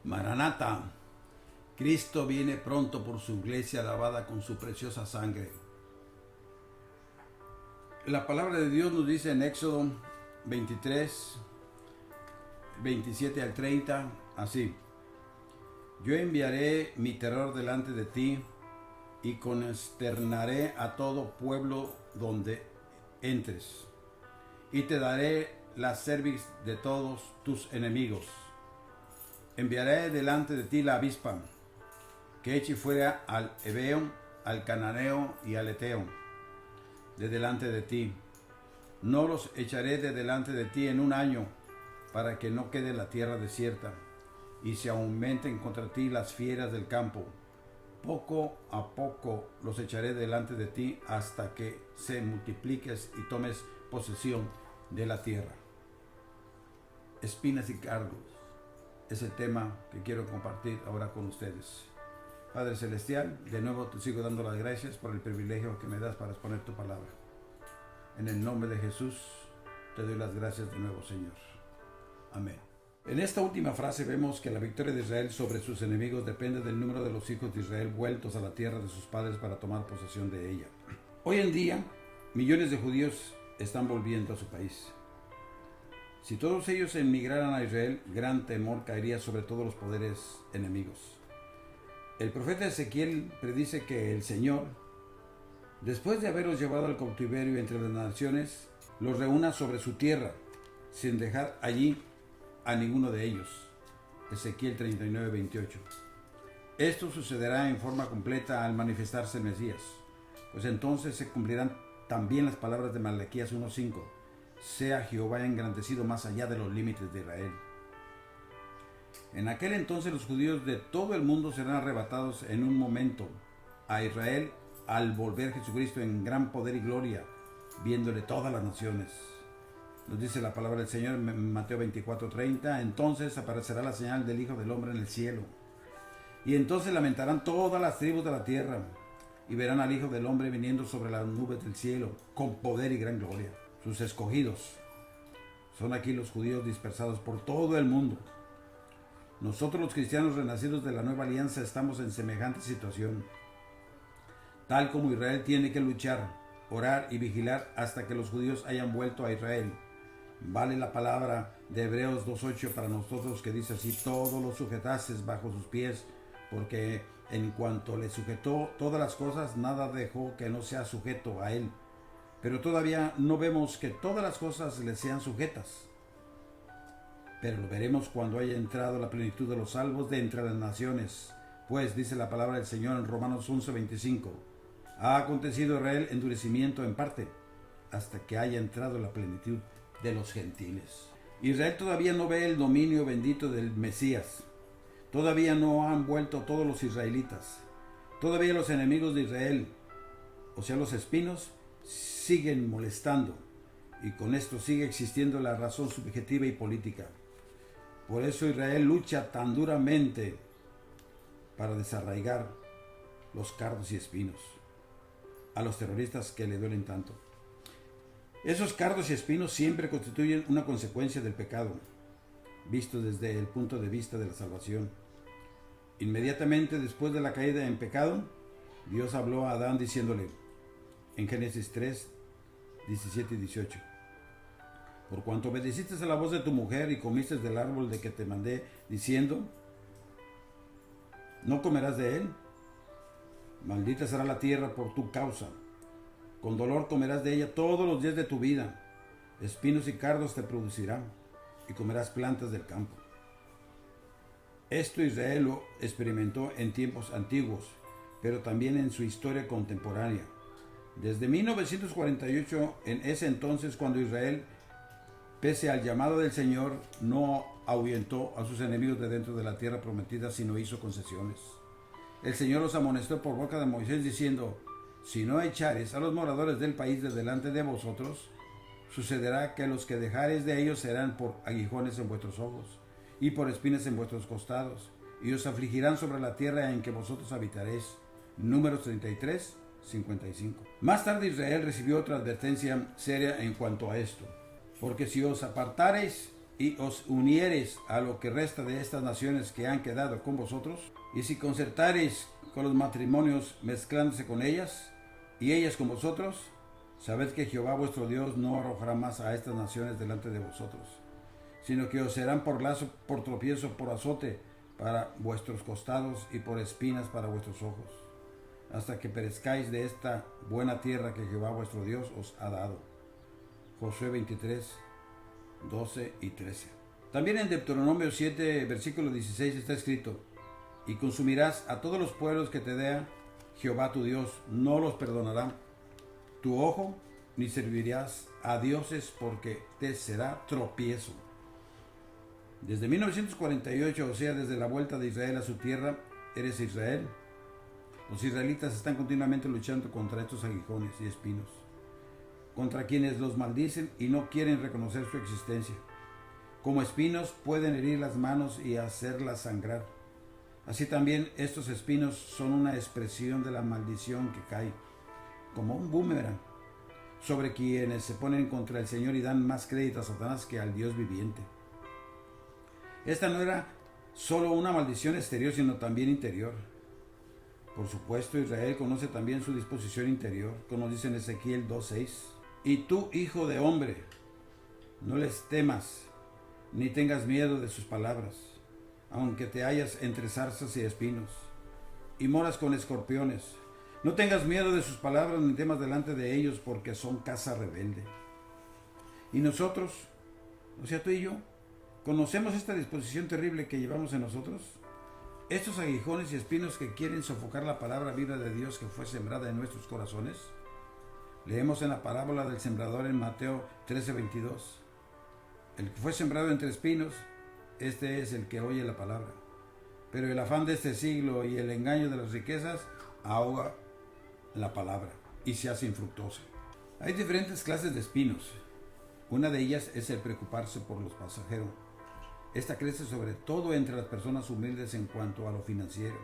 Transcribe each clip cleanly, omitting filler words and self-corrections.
Maranata, Cristo viene pronto por su iglesia lavada con su preciosa sangre. La palabra de Dios nos dice en Éxodo 23, 27 al 30, así: Yo enviaré mi terror delante de ti y consternaré a todo pueblo donde entres, y te daré la cerviz de todos tus enemigos. Enviaré delante de ti la avispa, que eche fuera al Ebeo, al Cananeo y al Eteo de delante de ti. No los echaré de delante de ti en un año, para que no quede la tierra desierta, y se aumenten contra ti las fieras del campo. Poco a poco los echaré delante de ti, hasta que se multipliques y tomes posesión de la tierra. Espinas y cardos es el tema que quiero compartir ahora con ustedes. Padre Celestial, de nuevo te sigo dando las gracias por el privilegio que me das para exponer tu palabra. En el nombre de Jesús te doy las gracias de nuevo, Señor. Amén. En esta última frase vemos que la victoria de Israel sobre sus enemigos depende del número de los hijos de Israel vueltos a la tierra de sus padres para tomar posesión de ella. Hoy en día, millones de judíos están volviendo a su país. Si todos ellos emigraran a Israel, gran temor caería sobre todos los poderes enemigos. El profeta Ezequiel predice que el Señor, después de haberlos llevado al cautiverio entre las naciones, los reúna sobre su tierra, sin dejar allí a ninguno de ellos. Ezequiel 39, 28. Esto sucederá en forma completa al manifestarse el Mesías, pues entonces se cumplirán también las palabras de Malaquías 1:5. Sea Jehová engrandecido más allá de los límites de Israel. En aquel entonces los judíos de todo el mundo serán arrebatados en un momento a Israel al volver Jesucristo en gran poder y gloria, viéndole todas las naciones. Nos dice la palabra del Señor en Mateo 24:30, entonces aparecerá la señal del Hijo del Hombre en el cielo, y entonces lamentarán todas las tribus de la tierra, y verán al Hijo del Hombre viniendo sobre las nubes del cielo, con poder y gran gloria. Sus escogidos son aquí los judíos dispersados por todo el mundo. Nosotros los cristianos renacidos de la nueva alianza estamos en semejante situación. Tal como Israel tiene que luchar, orar y vigilar hasta que los judíos hayan vuelto a Israel. Vale la palabra de Hebreos 2:8 para nosotros, que dice así: todo lo sujetases bajo sus pies, porque en cuanto le sujetó todas las cosas, nada dejó que no sea sujeto a él. Pero todavía no vemos que todas las cosas le sean sujetas. Pero lo veremos cuando haya entrado la plenitud de los salvos de entre las naciones. Pues dice la palabra del Señor en Romanos 11:25: ha acontecido Israel endurecimiento en parte, hasta que haya entrado la plenitud de los gentiles. Israel todavía no ve el dominio bendito del Mesías. Todavía no han vuelto todos los israelitas. Todavía los enemigos de Israel, o sea los espinos, siguen molestando, y con esto sigue existiendo la razón subjetiva y política. Por eso Israel lucha tan duramente para desarraigar los cardos y espinos a los terroristas que le duelen tanto. Esos cardos y espinos siempre constituyen una consecuencia del pecado, visto desde el punto de vista de la salvación. Inmediatamente después de la caída en pecado, Dios habló a Adán diciéndole, en Génesis 3, 17 y 18: por cuanto obedeciste a la voz de tu mujer y comiste del árbol de que te mandé, diciendo, no comerás de él, maldita será la tierra por tu causa, con dolor comerás de ella todos los días de tu vida, espinos y cardos te producirán, y comerás plantas del campo. Esto Israel lo experimentó en tiempos antiguos, pero también en su historia contemporánea. Desde 1948, en ese entonces, cuando Israel, pese al llamado del Señor, no ahuyentó a sus enemigos de dentro de la tierra prometida, sino hizo concesiones. El Señor los amonestó por boca de Moisés diciendo, si no echares a los moradores del país de delante de vosotros, sucederá que los que dejares de ellos serán por aguijones en vuestros ojos y por espinas en vuestros costados, y os afligirán sobre la tierra en que vosotros habitaréis. Números 33, 55. Más tarde Israel recibió otra advertencia seria en cuanto a esto. Porque si os apartareis y os uniereis a lo que resta de estas naciones que han quedado con vosotros, y si concertareis con los matrimonios mezclándose con ellas, y ellas con vosotros, sabed que Jehová vuestro Dios no arrojará más a estas naciones delante de vosotros, sino que os serán por lazo, por tropiezo, por azote para vuestros costados y por espinas para vuestros ojos, hasta que perezcáis de esta buena tierra que Jehová vuestro Dios os ha dado. Josué 23, 12 y 13. También en Deuteronomio 7, versículo 16 está escrito: y consumirás a todos los pueblos que te dé Jehová tu Dios, no los perdonará tu ojo, ni servirás a dioses, porque te será tropiezo. Desde 1948, o sea, desde la vuelta de Israel a su tierra, eres Israel. Los israelitas están continuamente luchando contra estos aguijones y espinos, contra quienes los maldicen y no quieren reconocer su existencia. Como espinos pueden herir las manos y hacerlas sangrar. Así también estos espinos son una expresión de la maldición que cae, como un boomerang, sobre quienes se ponen contra el Señor y dan más crédito a Satanás que al Dios viviente. Esta no era solo una maldición exterior, sino también interior. Por supuesto, Israel conoce también su disposición interior, como dice en Ezequiel 2:6. Y tú, hijo de hombre, no les temas, ni tengas miedo de sus palabras, aunque te hallas entre zarzas y espinos, y moras con escorpiones. No tengas miedo de sus palabras, ni temas delante de ellos, porque son casa rebelde. Y nosotros, o sea, tú y yo, ¿conocemos esta disposición terrible que llevamos en nosotros? Estos aguijones y espinos que quieren sofocar la palabra viva de Dios que fue sembrada en nuestros corazones. Leemos en la parábola del sembrador en Mateo 13:22. El que fue sembrado entre espinos, este es el que oye la palabra. Pero el afán de este siglo y el engaño de las riquezas ahoga la palabra y se hace infructuosa. Hay diferentes clases de espinos. Una de ellas es el preocuparse por los pasajeros. Esta crece sobre todo entre las personas humildes en cuanto a lo financiero.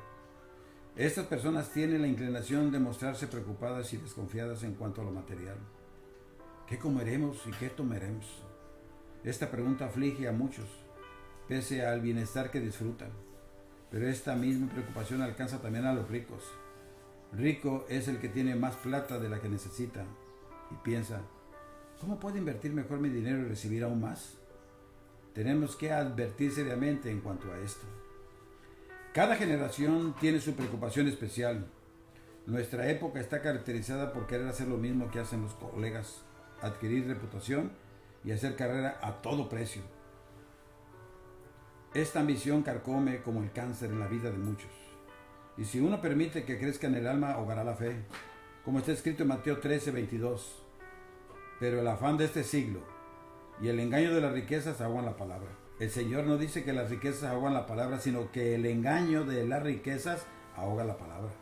Estas personas tienen la inclinación de mostrarse preocupadas y desconfiadas en cuanto a lo material. ¿Qué comeremos y qué tomaremos? Esta pregunta aflige a muchos, pese al bienestar que disfrutan. Pero esta misma preocupación alcanza también a los ricos. Rico es el que tiene más plata de la que necesita y piensa: ¿cómo puedo invertir mejor mi dinero y recibir aún más? Tenemos que advertir seriamente en cuanto a esto. Cada generación tiene su preocupación especial. Nuestra época está caracterizada por querer hacer lo mismo que hacen los colegas, adquirir reputación y hacer carrera a todo precio. Esta ambición carcome como el cáncer en la vida de muchos. Y si uno permite que crezca en el alma, ahogará la fe, como está escrito en Mateo 13:22. Pero el afán de este siglo y el engaño de las riquezas ahogan la palabra. El Señor no dice que las riquezas ahogan la palabra, sino que el engaño de las riquezas ahoga la palabra.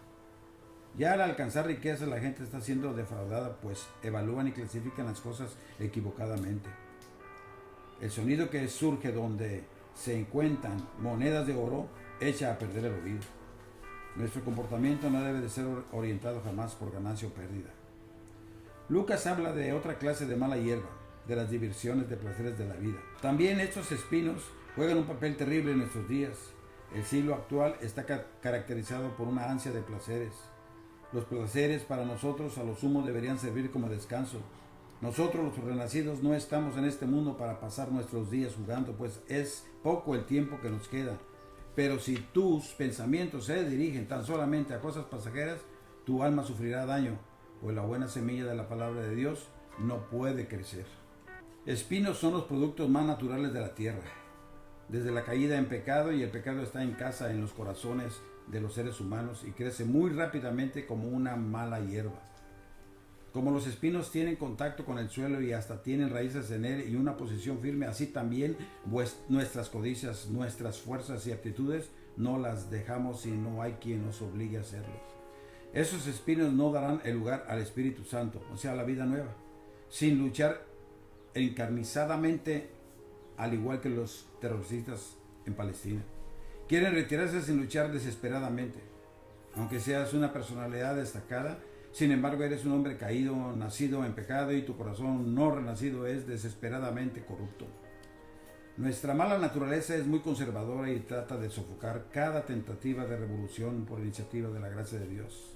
Ya al alcanzar riquezas, la gente está siendo defraudada, pues evalúan y clasifican las cosas equivocadamente. El sonido que surge donde se encuentran monedas de oro echa a perder el oído. Nuestro comportamiento no debe de ser orientado jamás por ganancia o pérdida. Lucas habla de otra clase de mala hierba, de las diversiones de placeres de la vida. También estos espinos juegan un papel terrible en nuestros días. El siglo actual está caracterizado por una ansia de placeres. Los placeres para nosotros a lo sumo deberían servir como descanso. Nosotros los renacidos no estamos en este mundo para pasar nuestros días jugando, pues es poco el tiempo que nos queda. Pero si tus pensamientos se dirigen tan solamente a cosas pasajeras, tu alma sufrirá daño, pues la buena semilla de la palabra de Dios no puede crecer. Espinos son los productos más naturales de la tierra. Desde la caída en pecado, y el pecado está en casa en los corazones de los seres humanos y crece muy rápidamente como una mala hierba. Como los espinos tienen contacto con el suelo y hasta tienen raíces en él y una posición firme, así también nuestras codicias, nuestras fuerzas y aptitudes no las dejamos si no hay quien nos obligue a hacerlo. Esos espinos no darán el lugar al Espíritu Santo, o sea, a la vida nueva, sin luchar encarnizadamente, al igual que los terroristas en Palestina. Quieren retirarse sin luchar desesperadamente. Aunque seas una personalidad destacada, sin embargo eres un hombre caído, nacido en pecado, y tu corazón no renacido es desesperadamente corrupto. Nuestra mala naturaleza es muy conservadora y trata de sofocar cada tentativa de revolución por iniciativa de la gracia de Dios.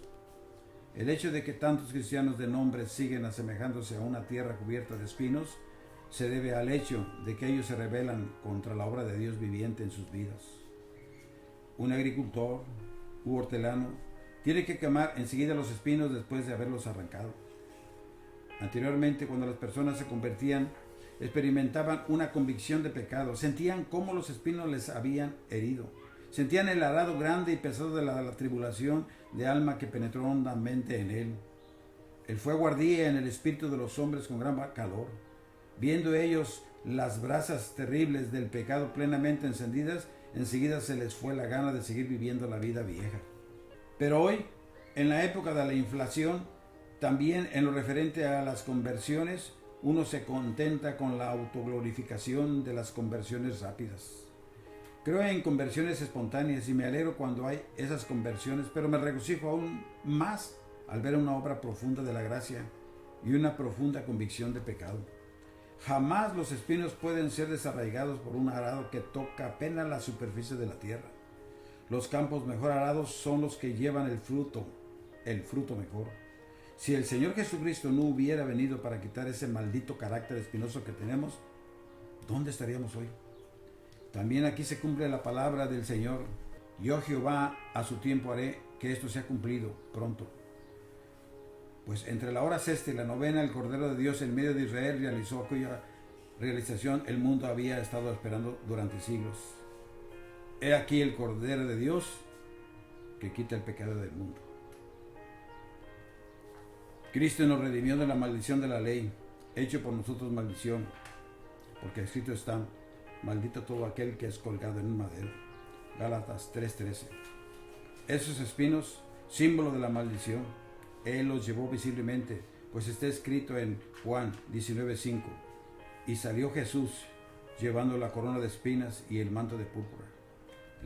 El hecho de que tantos cristianos de nombre siguen asemejándose a una tierra cubierta de espinos se debe al hecho de que ellos se rebelan contra la obra de Dios viviente en sus vidas. Un agricultor u hortelano tiene que quemar enseguida los espinos después de haberlos arrancado. Anteriormente, cuando las personas se convertían, experimentaban una convicción de pecado, sentían cómo los espinos les habían herido, sentían el arado grande y pesado de la tribulación de alma que penetró hondamente en él. El fuego ardía en el espíritu de los hombres con gran calor. Viendo ellos las brasas terribles del pecado plenamente encendidas, enseguida se les fue la gana de seguir viviendo la vida vieja. Pero hoy, en la época de la inflación, también en lo referente a las conversiones, uno se contenta con la autoglorificación de las conversiones rápidas. Creo en conversiones espontáneas y me alegro cuando hay esas conversiones, pero me regocijo aún más al ver una obra profunda de la gracia y una profunda convicción de pecado. Jamás los espinos pueden ser desarraigados por un arado que toca apenas la superficie de la tierra. Los campos mejor arados son los que llevan el fruto mejor. Si el Señor Jesucristo no hubiera venido para quitar ese maldito carácter espinoso que tenemos, ¿dónde estaríamos hoy? También aquí se cumple la palabra del Señor. Yo Jehová a su tiempo haré que esto sea cumplido pronto. Pues entre la hora sexta y la novena, el Cordero de Dios en medio de Israel realizó aquella realización el mundo había estado esperando durante siglos. He aquí el Cordero de Dios que quita el pecado del mundo. Cristo nos redimió de la maldición de la ley, hecho por nosotros maldición, porque escrito está, maldito todo aquel que es colgado en un madero. Gálatas 3:13. Esos espinos, símbolo de la maldición, Él los llevó visiblemente, pues está escrito en Juan 19:5, y salió Jesús llevando la corona de espinas y el manto de púrpura.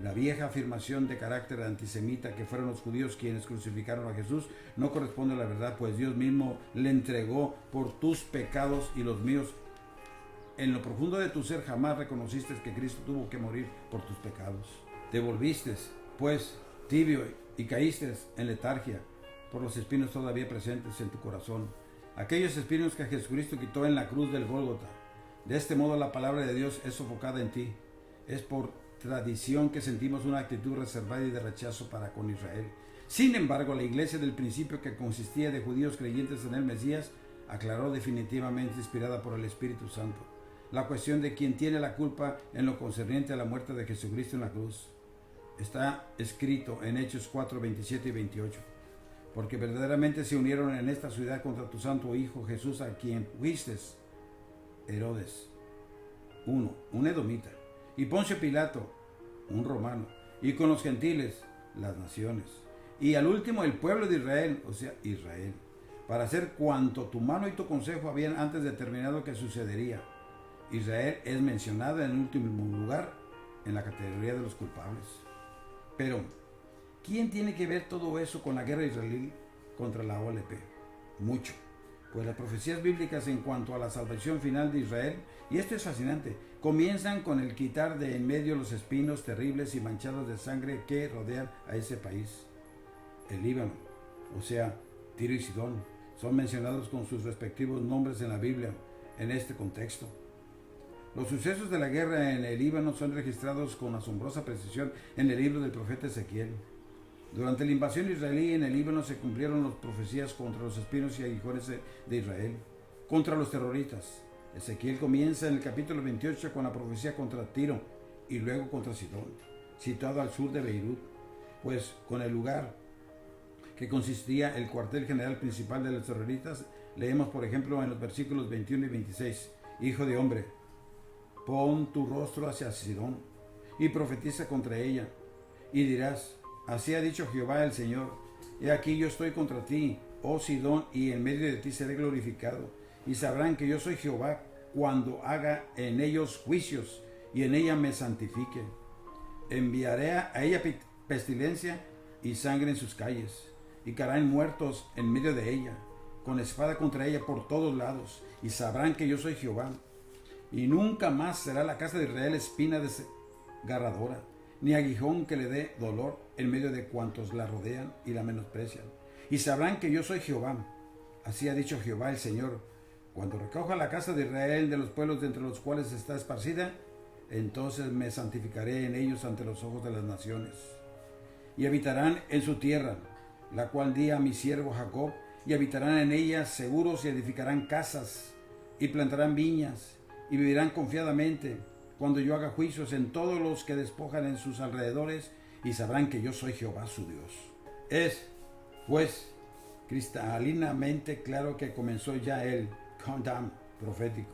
La vieja afirmación de carácter antisemita que fueron los judíos quienes crucificaron a Jesús no corresponde a la verdad, pues Dios mismo le entregó por tus pecados y los míos. En lo profundo de tu ser jamás reconociste que Cristo tuvo que morir por tus pecados. Te volviste, pues, tibio y caíste en letargia por los espinos todavía presentes en tu corazón. Aquellos espinos que Jesucristo quitó en la cruz del Gólgota. De este modo la palabra de Dios es sofocada en ti. Es por tradición que sentimos una actitud reservada y de rechazo para con Israel. Sin embargo, la iglesia del principio, que consistía de judíos creyentes en el Mesías, aclaró definitivamente, inspirada por el Espíritu Santo, la cuestión de quién tiene la culpa en lo concerniente a la muerte de Jesucristo en la cruz. Está escrito en Hechos 4, 27 y 28. Porque verdaderamente se unieron en esta ciudad contra tu santo Hijo Jesús, a quien fuiste Herodes, un edomita, y Poncio Pilato, un romano, y con los gentiles, las naciones, y al último el pueblo de Israel, o sea, Israel, para hacer cuanto tu mano y tu consejo habían antes determinado que sucedería. Israel es mencionada en último lugar en la categoría de los culpables. Pero, ¿quién tiene que ver todo eso con la guerra israelí contra la OLP? Mucho. Pues las profecías bíblicas en cuanto a la salvación final de Israel, y esto es fascinante, comienzan con el quitar de en medio los espinos terribles y manchados de sangre que rodean a ese país. El Líbano, o sea, Tiro y Sidón, son mencionados con sus respectivos nombres en la Biblia en este contexto. Los sucesos de la guerra en el Líbano son registrados con asombrosa precisión en el libro del profeta Ezequiel. Durante la invasión israelí en el Líbano se cumplieron las profecías contra los espinos y aguijones de Israel, contra los terroristas. Ezequiel comienza en el capítulo 28 con la profecía contra Tiro y luego contra Sidón, situado al sur de Beirut, pues con el lugar que consistía el cuartel general principal de los terroristas. Leemos, por ejemplo, en los versículos 21 y 26, Hijo de hombre, pon tu rostro hacia Sidón y profetiza contra ella, y dirás, así ha dicho Jehová el Señor, he aquí yo estoy contra ti, oh Sidón, y en medio de ti seré glorificado, y sabrán que yo soy Jehová cuando haga en ellos juicios, y en ella me santifique. Enviaré a ella pestilencia y sangre en sus calles, y caerán muertos en medio de ella, con espada contra ella por todos lados, y sabrán que yo soy Jehová. Y nunca más será la casa de Israel espina desgarradora, ni aguijón que le dé dolor en medio de cuantos la rodean y la menosprecian. Y sabrán que yo soy Jehová. Así ha dicho Jehová el Señor. Cuando recoja la casa de Israel de los pueblos de entre los cuales está esparcida, entonces me santificaré en ellos ante los ojos de las naciones. Y habitarán en su tierra, la cual di a mi siervo Jacob, y habitarán en ella seguros y edificarán casas, y plantarán viñas, y vivirán confiadamente, cuando yo haga juicios en todos los que despojan en sus alrededores, y sabrán que yo soy Jehová su Dios. Es, pues, cristalinamente claro que comenzó ya el countdown profético.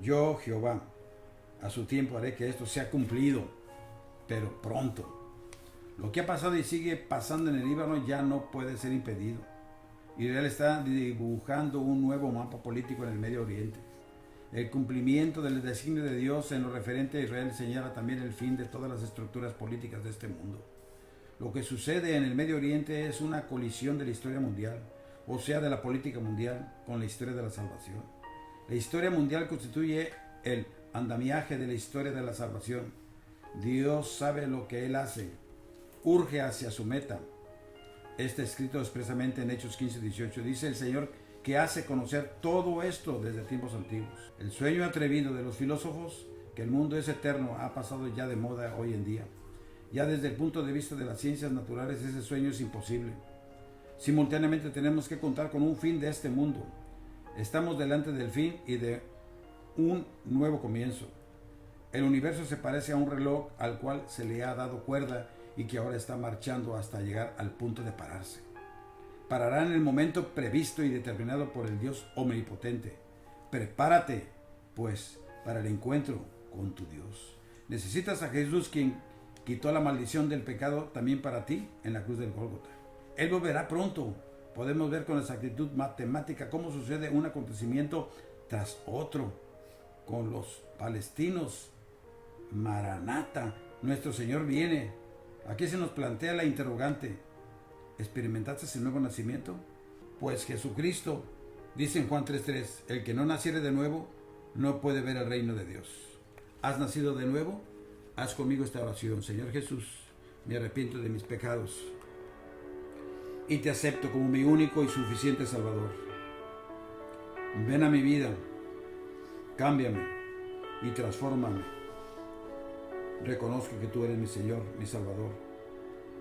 Yo, Jehová, a su tiempo haré que esto sea cumplido, pero pronto. Lo que ha pasado y sigue pasando en el Líbano ya no puede ser impedido. Israel está dibujando un nuevo mapa político en el Medio Oriente. El cumplimiento del designio de Dios en lo referente a Israel señala también el fin de todas las estructuras políticas de este mundo. Lo que sucede en el Medio Oriente es una colisión de la historia mundial, o sea, de la política mundial, con la historia de la salvación. La historia mundial constituye el andamiaje de la historia de la salvación. Dios sabe lo que Él hace, urge hacia su meta. Está escrito expresamente en Hechos 15:18. Dice el Señor que hace conocer todo esto desde tiempos antiguos. El sueño atrevido de los filósofos, que el mundo es eterno, ha pasado ya de moda hoy en día. Ya desde el punto de vista de las ciencias naturales, ese sueño es imposible. Simultáneamente tenemos que contar con un fin de este mundo. Estamos delante del fin y de un nuevo comienzo. El universo se parece a un reloj al cual se le ha dado cuerda y que ahora está marchando hasta llegar al punto de pararse. Parará en el momento previsto y determinado por el Dios omnipotente. Prepárate, pues, para el encuentro con tu Dios. Necesitas a Jesús, quien quitó la maldición del pecado también para ti en la cruz del Gólgota. Él volverá pronto. Podemos ver con exactitud matemática cómo sucede un acontecimiento tras otro. Con los palestinos, Maranata, nuestro Señor viene. Aquí se nos plantea la interrogante: ¿experimentaste ese nuevo nacimiento? Pues Jesucristo, dice en Juan 3:3, el que no naciere de nuevo no puede ver el reino de Dios. ¿Has nacido de nuevo? Haz conmigo esta oración. Señor Jesús, me arrepiento de mis pecados y te acepto como mi único y suficiente Salvador. Ven a mi vida, cámbiame y transfórmame. Reconozco que tú eres mi Señor, mi Salvador,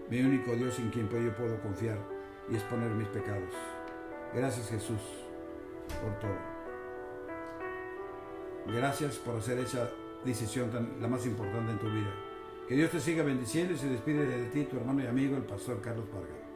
mi único Dios en quien yo puedo confiar y exponer mis pecados. Gracias, Jesús, por todo. Gracias por hacer esa decisión la más importante en tu vida. Que Dios te siga bendiciendo y se despide de ti tu hermano y amigo, el pastor Carlos Vargas.